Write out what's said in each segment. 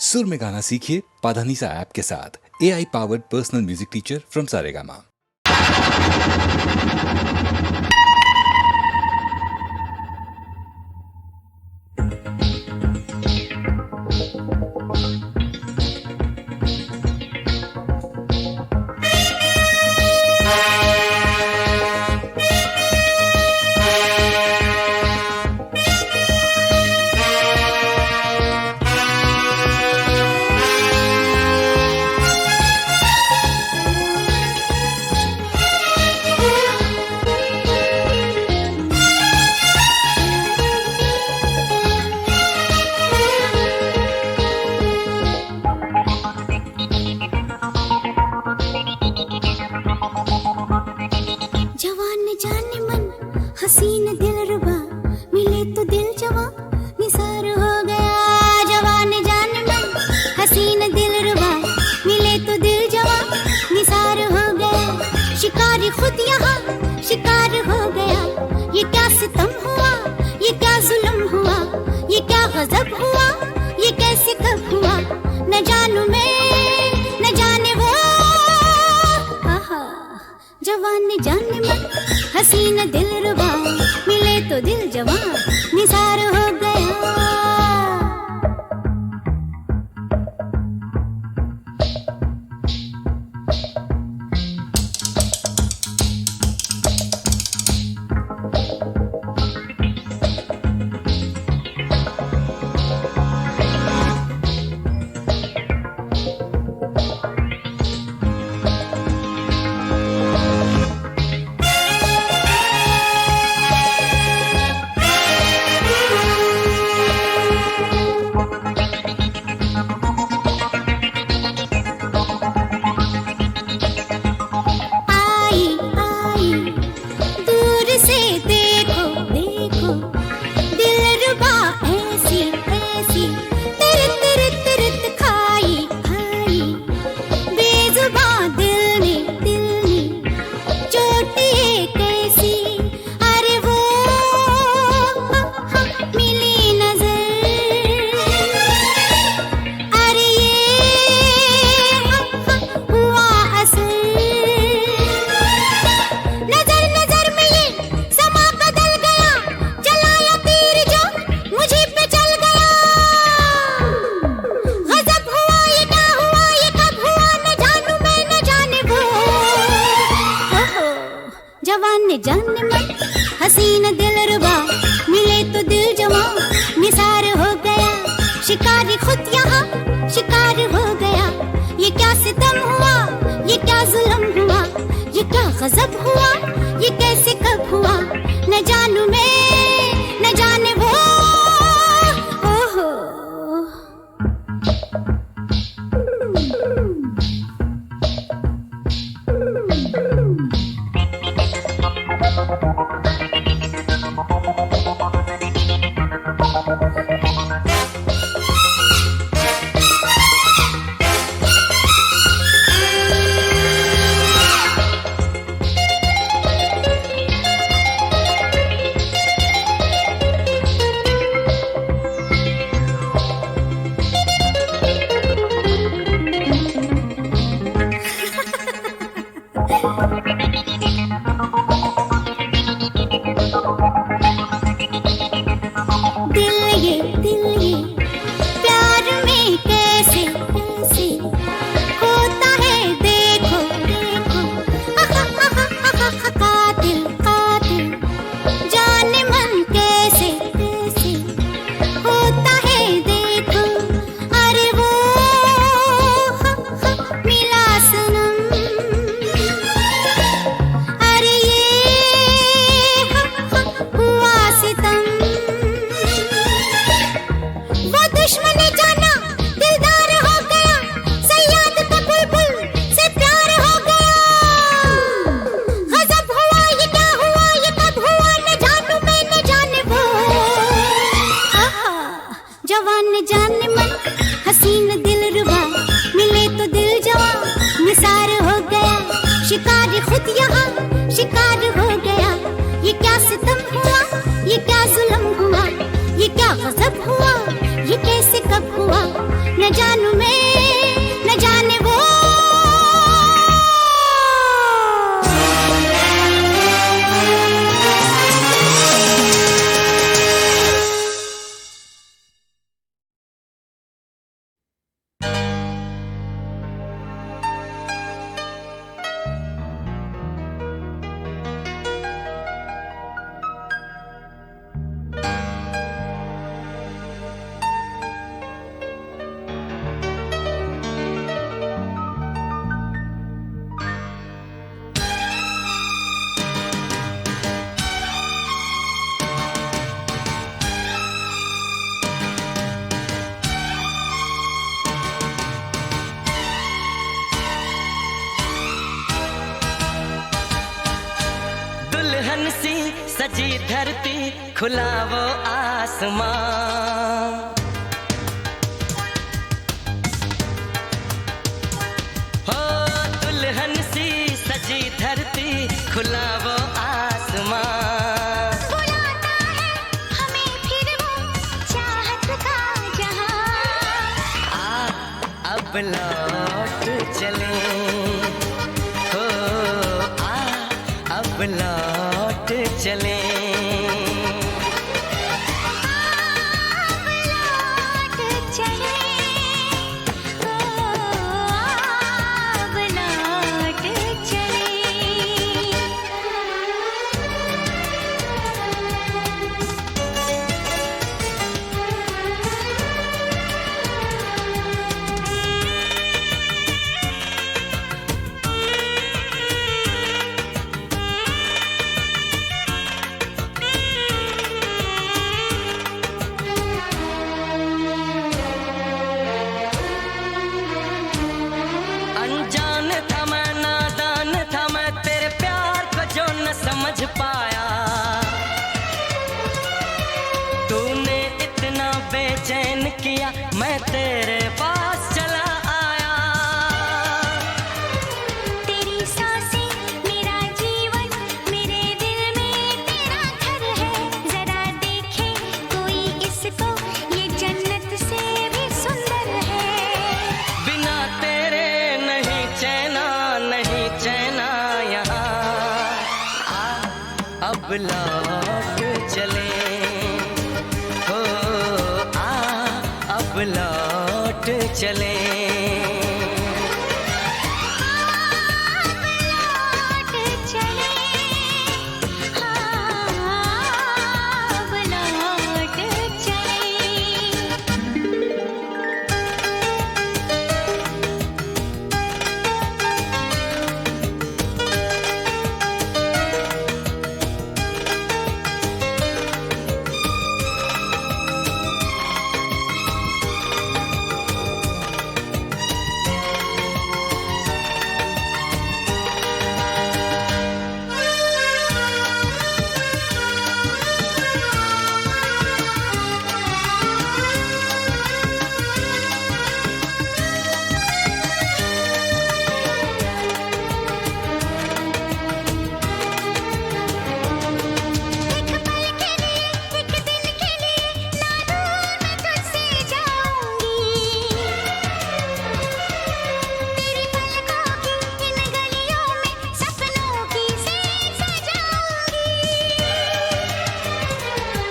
सुर में गाना सीखिए पाधानीसा ऐप के साथ। AI powered personal music teacher from Saregama. जवान जाने मन हसीन दिलरुबा मिले तो दिल जवां निसार हो गया। जवान जाने मन हसीन दिलरुबा मिले तो दिल जवां निसार हो गया। शिकारी खुद यहाँ शिकार हो गया। ये क्या सितम हुआ, ये क्या जुल्म हुआ, ये क्या गजब हुआ, ये कैसे कब हुआ, न जानू मैं न जाने वो। आहा जवान जाने मन हसीन दिलरुबा मिले तो दिल जवां निसार हो गया। न जानू मैं न जाने वो। दुल्हन सी सजी धरती खुला वो आसमां, हो दुल्हन सी सजी धरती खुला वो आसमां। बुलाता है हमें फिर वो चाहत का जहां। अब लौट चले, हो अब लौट चले। समझ पाया तूने इतना बेचैन किया, मैं तेरे पास चला आया। तेरी सांसें मेरा जीवन, मेरे दिल में तेरा घर है। जरा देखे कोई इसको, ये जन्नत से भी सुंदर है। बिना तेरे नहीं चैना, नहीं चैना यहाँ। अब लौट चले, हो अब लौट चले। अब लौट चले, अब लौट चले।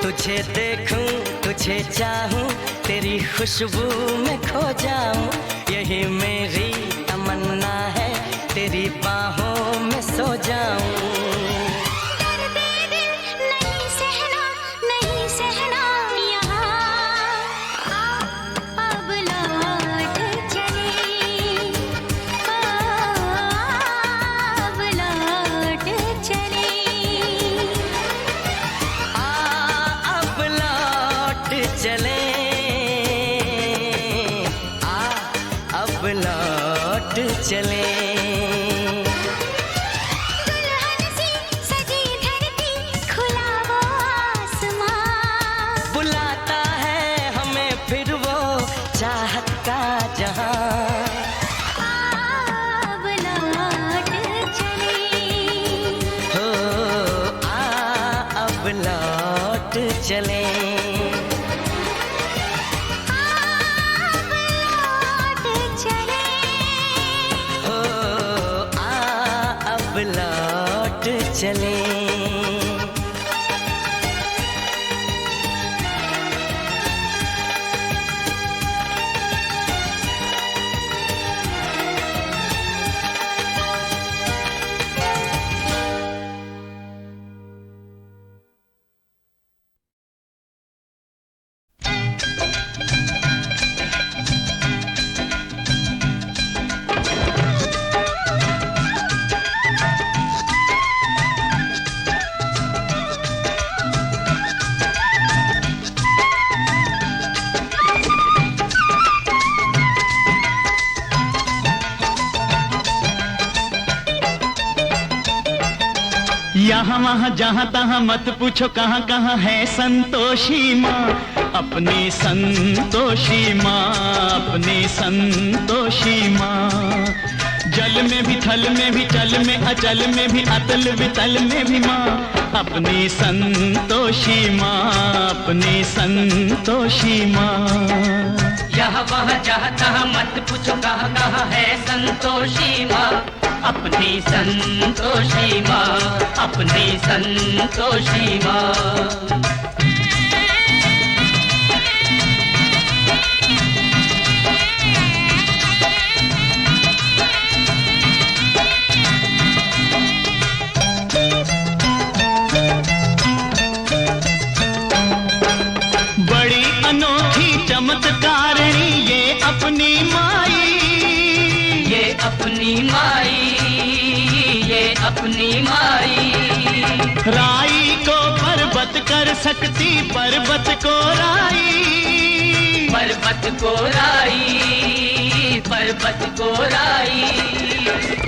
तुझे देखूं तुझे चाहूं, तेरी खुशबू में खो जाऊं। यही मेरी तमन्ना है, तेरी बाहों में सो जाऊं। नहीं सहना, नहीं सहना यहाँ। अब लौट चले, अब लौट चले। अब लौट चले, अब लौट चले। दुल्हन सी सजी धरती खुला वो आसमां। बुलाता है हमें फिर वो चाहत का जहां। अब लौट चले, हो अब लौट चले। अब चलें। यहाँ वहाँ जहाँ तहाँ मत पूछो कहाँ कहाँ है संतोषी माँ, अपनी संतोषी माँ, अपनी संतोषी माँ। जल में भी थल में भी चल में अचल में भी अतल वितल में भी माँ, अपनी संतोषी माँ, अपनी संतोषी माँ। यहाँ वहाँ जहाँ तहाँ मत पूछो कहाँ कहाँ है संतोषी माँ, अपनी संतोषी माँ, अपनी संतोषी माँ। बड़ी अनोखी चमत्कारिणी ये अपनी माई, ये अपनी माई, ये अपनी माई। राई को पर्वत कर सकती पर्वत को राई, पर्वत को राई, पर्वत को राई।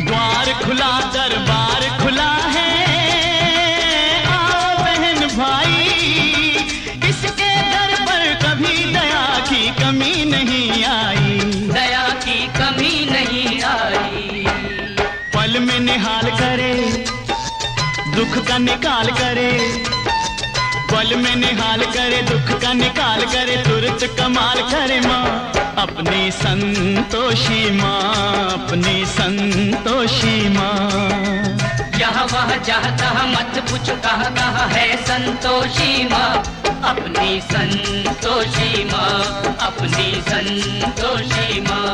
द्वार खुला दरबार खुला है, आओ बहन भाई, इसके दर पर कभी दया की कमी नहीं आई, दया की कमी नहीं आई। पल में निहाल करे दुख का निकाल करे, पल में निहाल करे दुख का निकाल करे, तुरंत कमाल करे माँ, अपनी संतोषी माँ, अपनी संतोषी माँ। यहाँ वहाँ जहाँ तहाँ मत पूछो कहाँ कहाँ है संतोषी माँ, अपनी संतोषी माँ, अपनी संतोषी माँ।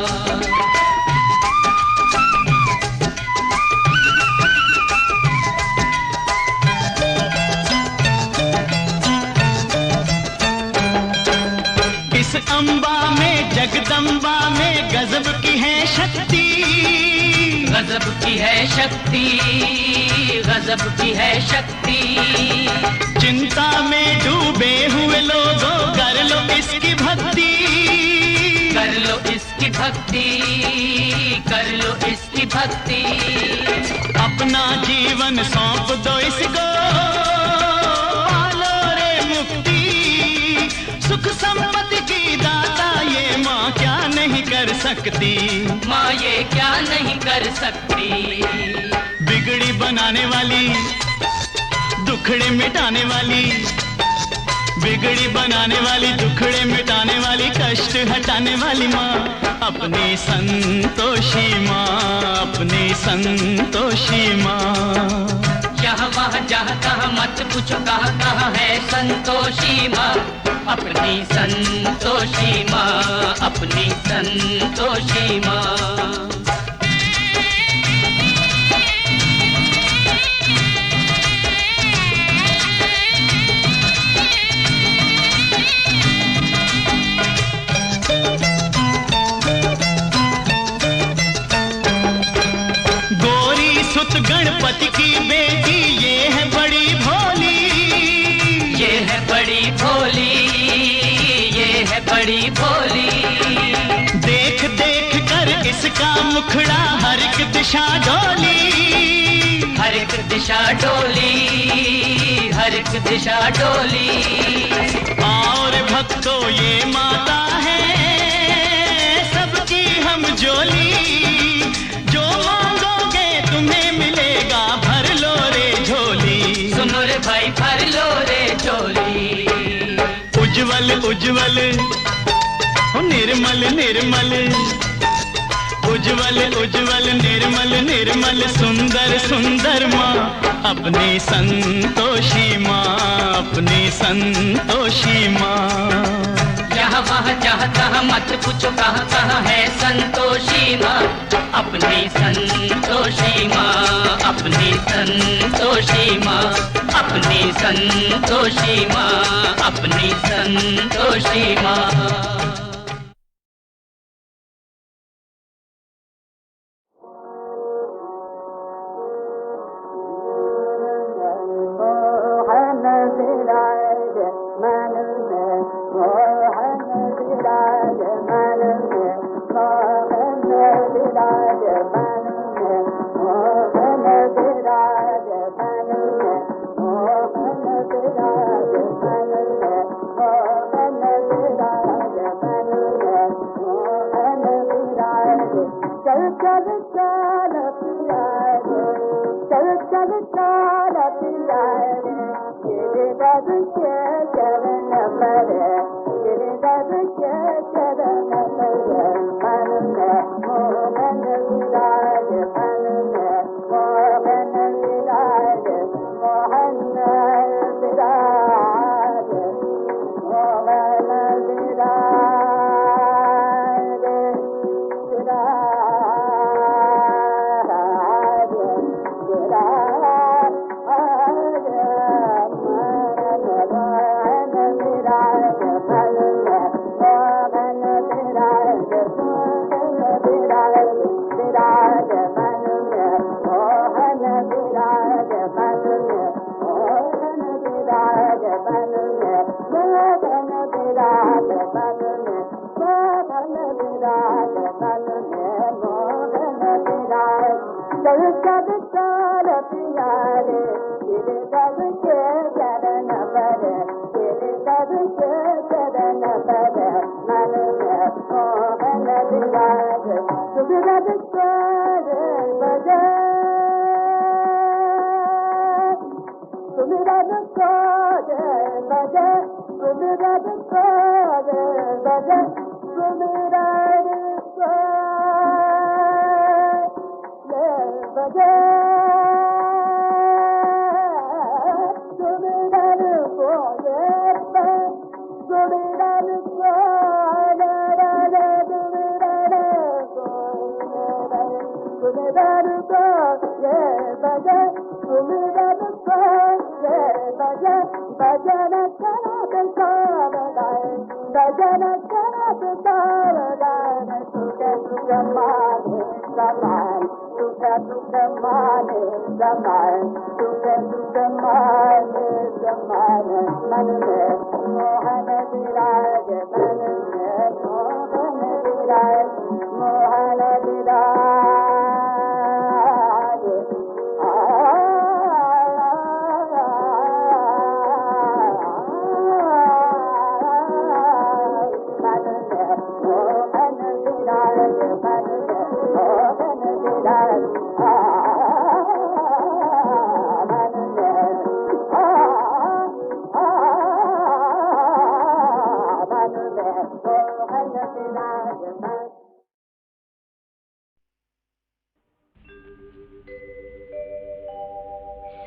इस अम्बा में जगदम्बा में गजब की है शक्ति, गजब की है शक्ति, गजब की है शक्ति। चिंता में डूबे हुए लोगों कर लो इसकी भक्ति, कर लो इसकी भक्ति, कर लो इसकी भक्ति। अपना जीवन सौंप दो इसको, पालो रे मुक्ति, सुख संपत्ति की दाता ये माँ क्या नहीं कर सकती, माँ ये क्या नहीं कर सकती। बिगड़ी बनाने वाली दुखड़े मिटाने वाली, बिगड़ी बनाने वाली दुखड़े मिटाने वाली, कष्ट हटाने वाली माँ, अपनी संतोषी माँ, अपनी संतोषी माँ। यहाँ वहाँ जहाँ तहाँ मत पूछो कहाँ कहाँ है संतोषी माँ, अपनी संतोषी माँ, अपनी संतोषी माँ। गणपति की बेटी ये है बड़ी भोली, ये है बड़ी भोली, ये है बड़ी भोली। देख देख कर इसका मुखड़ा हर एक दिशा डोली, हर एक दिशा डोली, हर एक दिशा डोली। और भक्तों ये माता है सबकी हम जोली, जो मांगोगे तुम्हें मिलेगा, भर लो रे झोली। सुनो रे भाई भर लो रे झोली। उज्जवल उज्जवल निर्मल निर्मल, उज्जवल उज्जवल निर्मल निर्मल सुंदर सुंदर माँ अपनी संतोषी माँ, अपनी संतोषी माँ। यहाँ वहाँ जहाँ तहाँ मत पूछो कहाँ कहाँ है संतोषी माँ, अपनी संतोषी माँ, अपनी संतोषी माँ, अपनी संतोषी माँ, अपनी संतोषी माँ।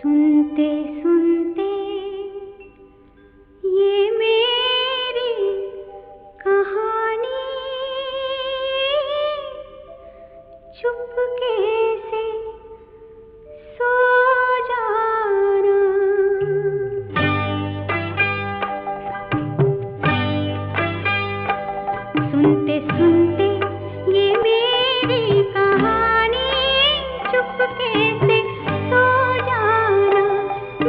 सुनते सुनते ये मेरी कहानी चुपके से सो जाना। सुनते सुनते ये मेरी कहानी चुपके से सो जाना।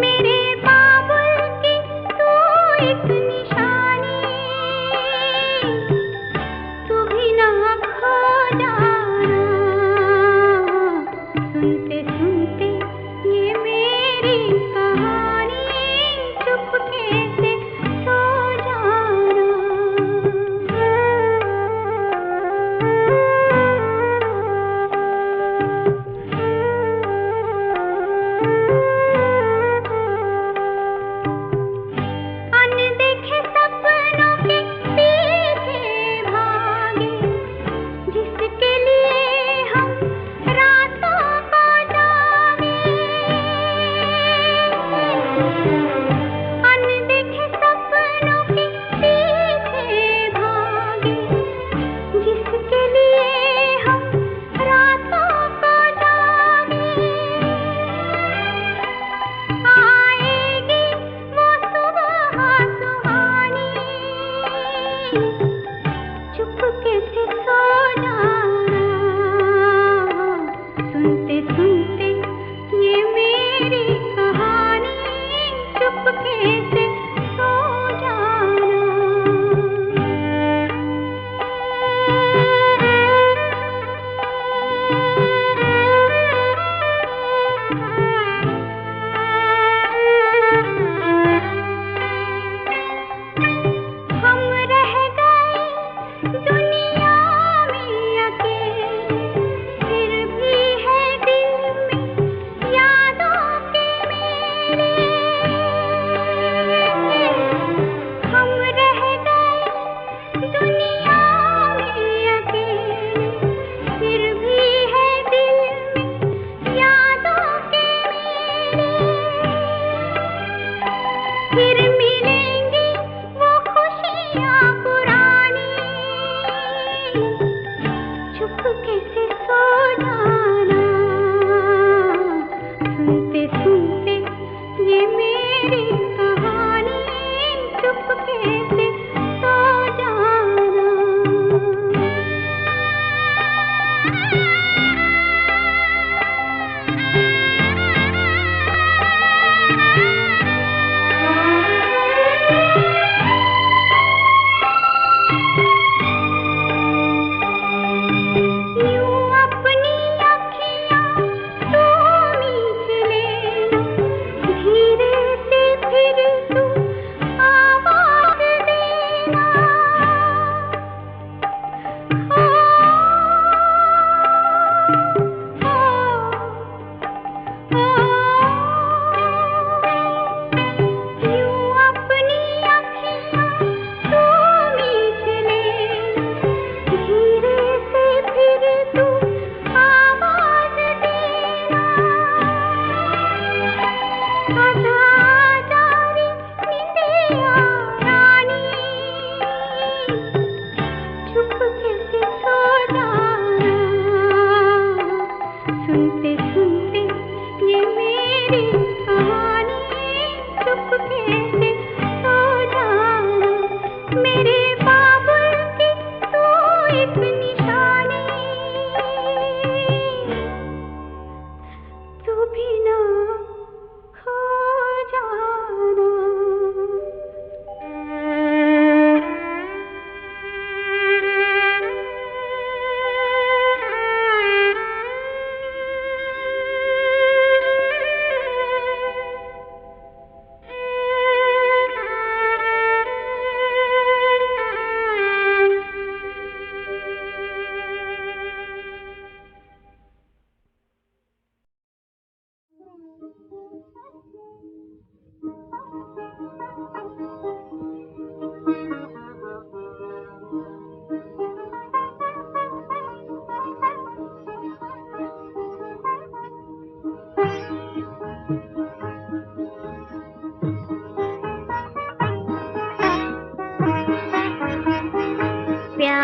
मेरे बाबुल की तू एक निशानी, तू भी ना खो जाना।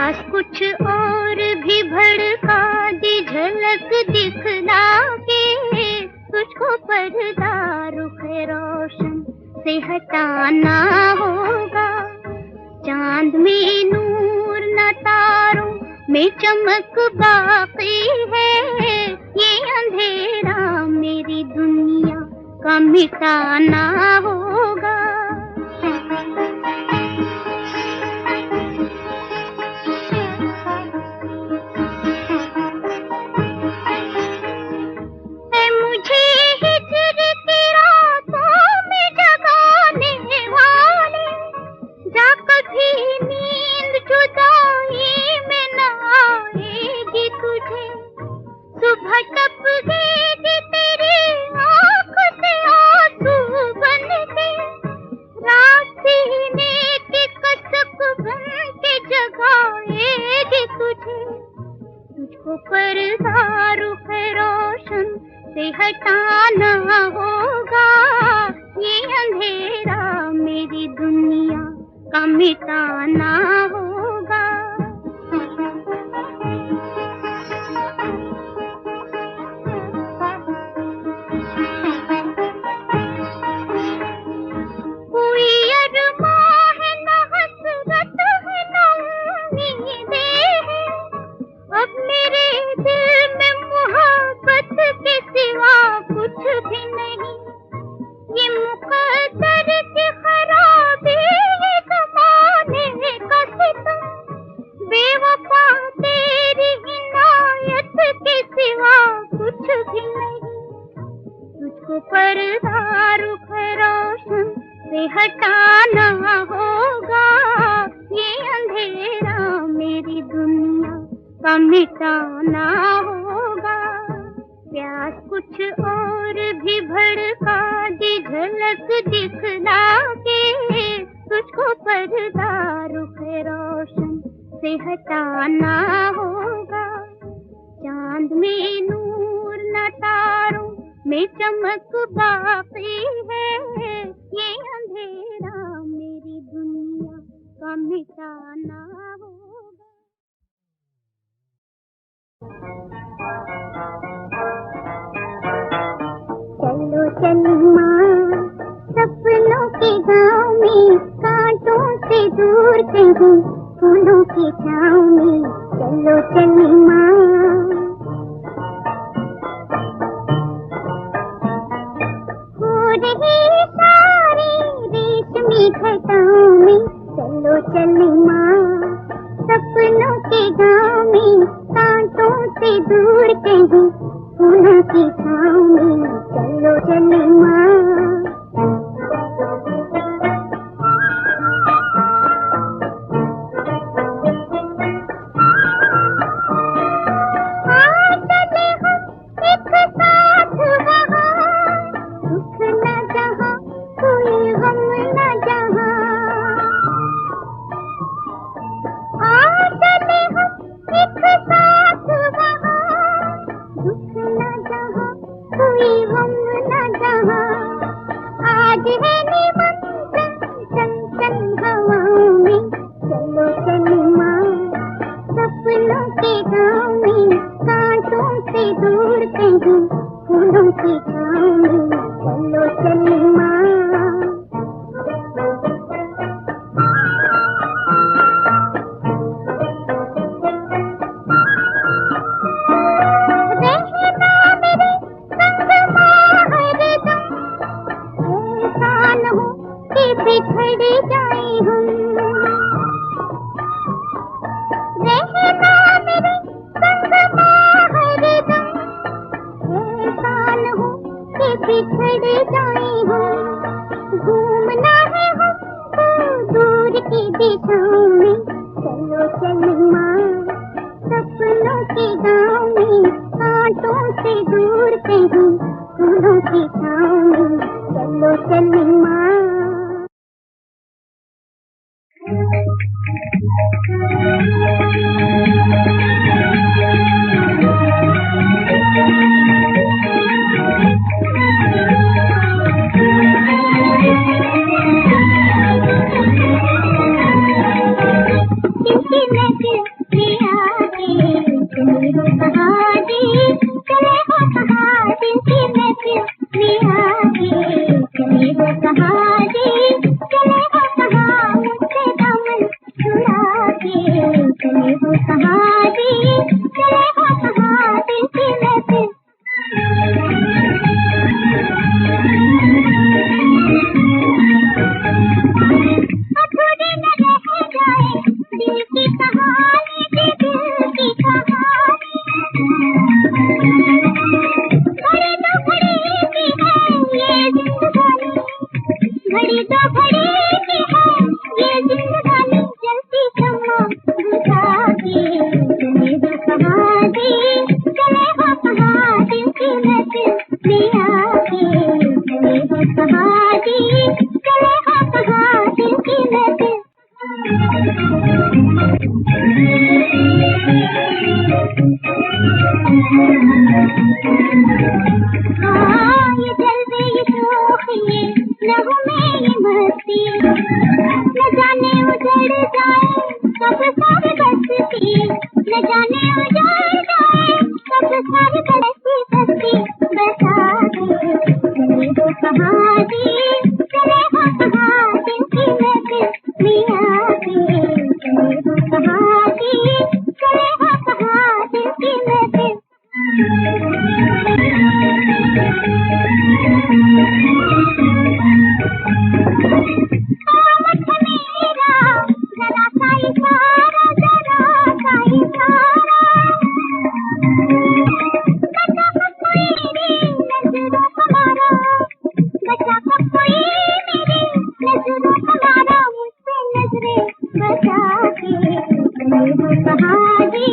प्यास कुछ और भी भड़का दी झलक दिखला के, तुझको पर्दा रुख रोशन से हटाना होगा। चांद में नूर न तारों में चमक बाकी है, ये अंधेरा मेरी दुनिया का मिटाना होगा। मुझे हिजर की रातों में जगाने वाले, जा कभी नींद जुदाई में न आएगी तुझे। सुबह टपकेगी तेरी आँख से आंसू बन के, रात सीने की कसक बन के जगाएगी तुझे। तुझको पर्दा रुख रोशन से हटाना होगा, ये अंधेरा मेरी दुनिया का मिटाना होगा। कोई अरमां है न हसरत है न उम्मीदें हैं, अब मेरे दिल में मोहब्बत के सिवा कुछ भी नहीं। ये मुकद्दर की खराबी, ये ज़माने का सितम, बेवफा तेरी इनायत के सिवा कुछ भी नहीं। तुझको पर्दा रुख रोशन से हटाना होगा, ये अंधेरा मेरी दुनिया का मिटाना होगा। प्यास कुछ और भी भड़का दी झलक दिखला के, तुझको पर्दा रुख रोशन से हटाना होगा। चांद में नूर न तारों में चमक बाकी है, ये अंधेरा मेरी दुनिया का मिटाना होगा। चलो चलो सपनों के गाँव में, कांटों से दूर कहीं फूलों की छाँव में। चलो चलो हो रही सारी रेशमी घटाओं में। चलो चलो सपनों के गाँव में, कांटों से दूर कहीं फूलों की छाँव में। चलो चलो हो कहाँ जी, चले हो कहाँ दिल की महफिल में आके, चले हो कहाँ जी, चले हो कहाँ मुझसे दामन छुड़ा के, चले हो कहाँ जी, चले हो कहाँ दिल की महफिल। अधूरी न रह जाए दिल की कहानी, दिल की कहानी। घड़ी तो घड़ी की है ये जिंदगानी, घड़ी तो घड़ी की है ये जिंदगानी, जलती शम्मा बुझा के, चले हो कहाँ जी, चले हो कहाँ दिल की महफिल में आके, चले हो कहाँ जी, चले हो कहाँ दिल की महफिल। हाँ ये जलवे ये शोख ये लहू में ये मस्ती, न जाने उजड़ जाए कब सारी बस्ती, न जाने उजड़ जाए कब सारी बस्ती बस्ती बसा के, चले हो कहाँ जी, चले हो कहाँ दिल की महफिल में आके, चले हो कहाँ जी, चले हो कहाँ दिल की महफिल। आमद मेरा जरा सा इशारा, जरा सा इशारा, बचा कब कोई मेरी नजरों हमारा, बचा कब कोई मेरी नजरों हमारा, मुझसे नजरें बचा के, चले हो कहाँ जी,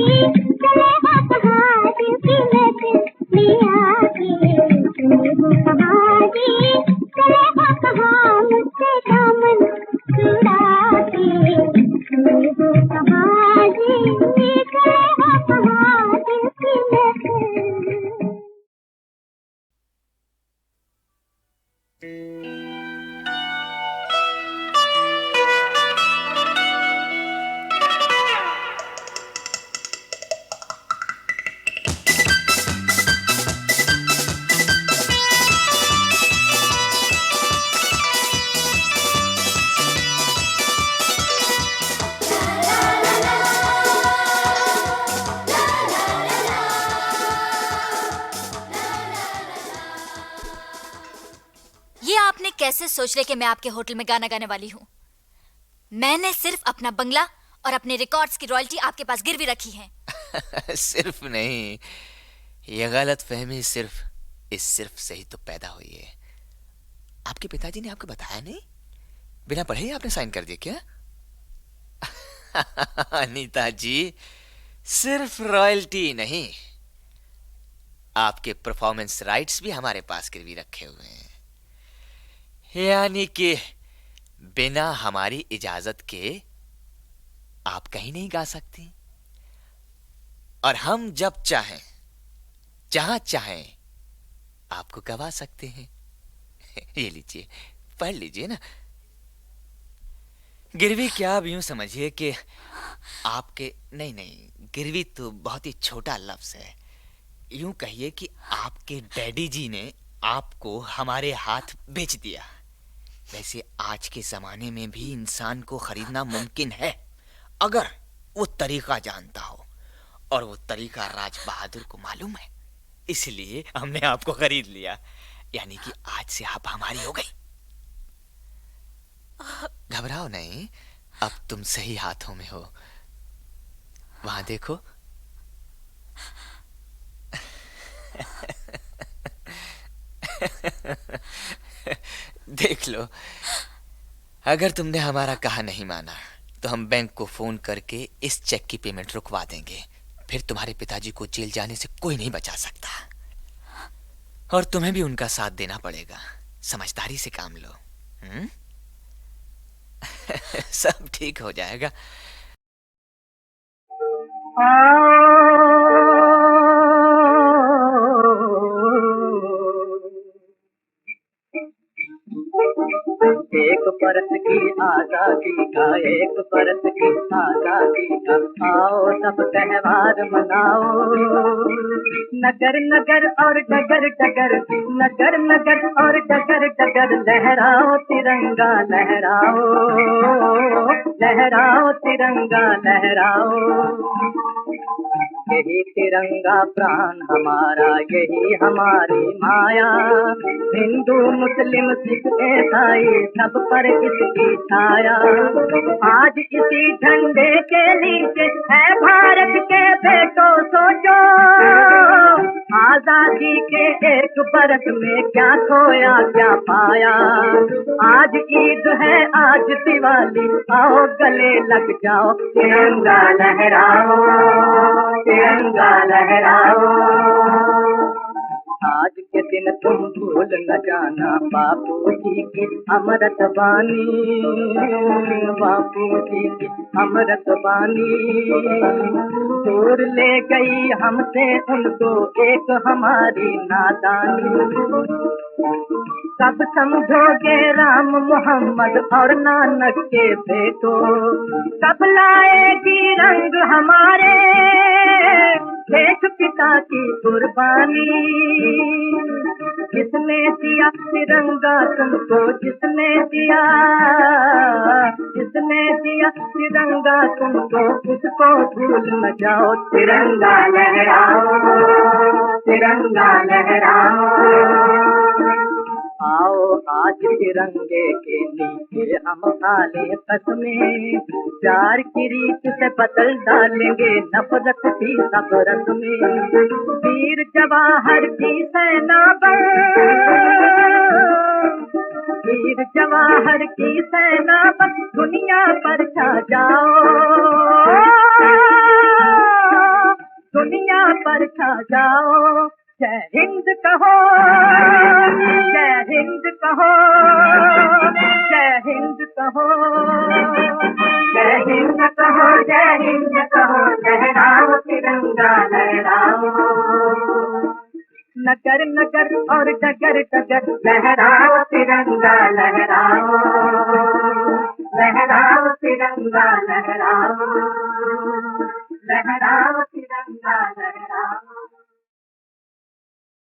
चले हो कहाँ दिल की महफिल में आके, चले हो कहाँ जी, चले हो कहाँ मुझसे दामन छुड़ा के, चले हो कहाँ जी, चले हो कहाँ दिल की महफिल। ये आपने कैसे सोच लिया कि मैं आपके होटल में गाना गाने वाली हूँ? मैंने सिर्फ अपना बंगला और अपने रिकॉर्ड्स की रॉयल्टी आपके पास गिरवी रखी है। सिर्फ नहीं, ये गलत फहमी सिर्फ से ही तो पैदा हुई है। आपके पिताजी ने आपको बताया नहीं? बिना पढ़े ही आपने साइन कर दिया क्या? अनीता जी, सिर्फ रॉयल्टी नहीं, आपके परफॉर्मेंस राइट्स भी हमारे पास गिरवी रखे हुए हैं। यानी कि बिना हमारी इजाजत के आप कहीं नहीं गा सकती, और हम जब चाहें जहां चाहें आपको गवा सकते हैं। ये लीजिए, पढ़ लीजिए ना। गिरवी क्या, अब यूं समझिए कि आपके नहीं, गिरवी तो बहुत ही छोटा लफ्ज है। यूं कहिए कि आपके डैडी जी ने आपको हमारे हाथ बेच दिया। वैसे आज के जमाने में भी इंसान को खरीदना मुमकिन है, अगर वो तरीका जानता हो, और वो तरीका राज बहादुर को मालूम है। इसलिए हमने आपको खरीद लिया, यानी कि आज से आप हमारी हो गई। घबराओ नहीं, अब तुम सही हाथों में हो। वहां देखो। देख लो, अगर तुमने हमारा कहा नहीं माना तो हम बैंक को फोन करके इस चेक की पेमेंट रुकवा देंगे। फिर तुम्हारे पिताजी को जेल जाने से कोई नहीं बचा सकता, और तुम्हें भी उनका साथ देना पड़ेगा। समझदारी से काम लो। सब ठीक हो जाएगा। एक बरस की आजादी का, एक बरस की आजादी का, आओ सब त्योहार मनाओ। नगर नगर और डगर डगर, नगर नगर और डगर डगर, लहराओ तिरंगा लहराओ, लहराओ तिरंगा लहराओ। यही तिरंगा प्राण हमारा, यही हमारी माया, हिंदू मुस्लिम सिख ईसाई सब पर इसकी छाया। आज इसी झंडे के नीचे है भारत के बेटो सोचो, आजादी के एक बरस में क्या खोया क्या पाया। आज ईद है आज दिवाली, आओ गले लग जाओ, तिरंगा लहराओ, तिरंगा लहराओ। आज के दिन तुम भूल न जाना बापू जी की अमृत बानी, बापू जी की अमृत बानी। दूर ले गई हमसे उनको एक हमारी नादानी। कब समझोगे राम मोहम्मद और नानक के बेटो, कब लाएगी रंग हमारे देश पिता की कुर्बानी। जिसने दिया तिरंगा तुमको, जिसने दिया, जिसने दिया तिरंगा तुमको, उसको भूल न जाओ, तिरंगा लहराओ, तिरंगा लहराओ। आओ आज तिरंगे के नीचे हम खाले कसमें, प्यार की रीत से बदल डालेंगे नफरत की सब रत में। वीर जवाहर की सेना बन, वीर जवाहर की सेना बन, दुनिया पर छा जाओ, दुनिया पर छा जाओ। जय हिंद कहो, जय हिंद कहो, जय हिंद कहो, जय हिंद कहो, जय हिंद कहो, लहराओ तिरंगा लहराओ। नगर नगर और डगर डगर, लहराओ तिरंगा लहराओ, लहराओ तिरंगा लहराओ, लहराओ तिरंगा लहराओ।